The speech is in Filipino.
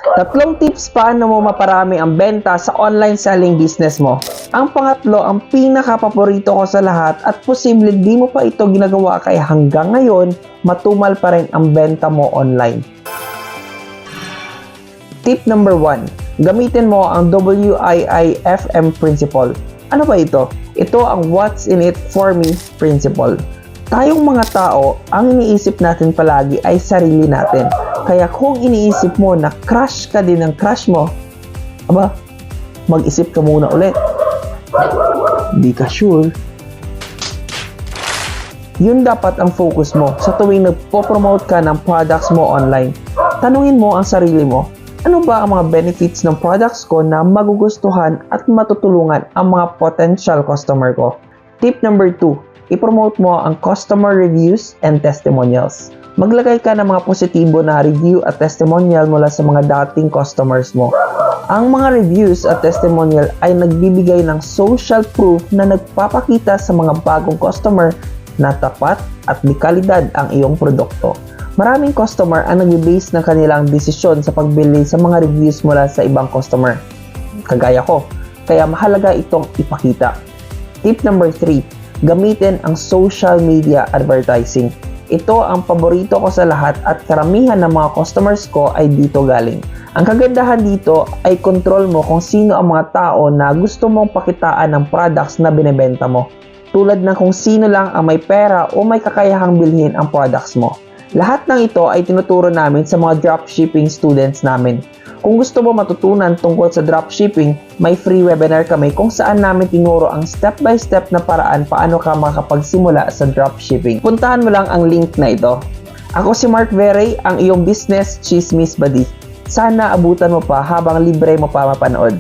Tatlong tips paano mo maparami ang benta sa online selling business mo. Ang pangatlo, ang pinaka-paborito ko sa lahat at posible di mo pa ito ginagawa kaya hanggang ngayon, matumal pa rin ang benta mo online. Tip number 1, gamitin mo ang WIIFM principle. Ano ba ito? Ito ang what's in it for me principle. Tayong mga tao, ang iniisip natin palagi ay sarili natin. Kaya kung iniisip mo na crush ka din ng crush mo, mag-isip ka muna ulit. Di ka sure. Yun dapat ang focus mo sa tuwing nagpo-promote ka ng products mo online. Tanungin mo ang sarili mo, ano ba ang mga benefits ng products ko na magugustuhan at matutulungan ang mga potential customer ko? Tip number 2, i-promote mo ang customer reviews and testimonials. Maglagay ka ng mga positibo na review at testimonial mula sa mga dating customers mo. Ang mga reviews at testimonial ay nagbibigay ng social proof na nagpapakita sa mga bagong customer na tapat at may kalidad ang iyong produkto. Maraming customer ang nagbe-base ng kanilang desisyon sa pagbili sa mga reviews mula sa ibang customer. Kagaya ko, kaya mahalaga itong ipakita. Tip number 3, gamitin ang social media advertising. Ito ang paborito ko sa lahat at karamihan ng mga customers ko ay dito galing. Ang kagandahan dito ay control mo kung sino ang mga tao na gusto mong pakitaan ng products na binebenta mo. Tulad ng kung sino lang ang may pera o may kakayahang bilhin ang products mo. Lahat ng ito ay tinuturo namin sa mga dropshipping students namin. Kung gusto mo matutunan tungkol sa dropshipping, may free webinar kami kung saan namin tinuro ang step-by-step na paraan paano ka makapagsimula sa dropshipping. Puntahan mo lang ang link na ito. Ako si Mark Verey, ang iyong business chismis buddy. Sana abutan mo pa habang libre mo pa mapanood.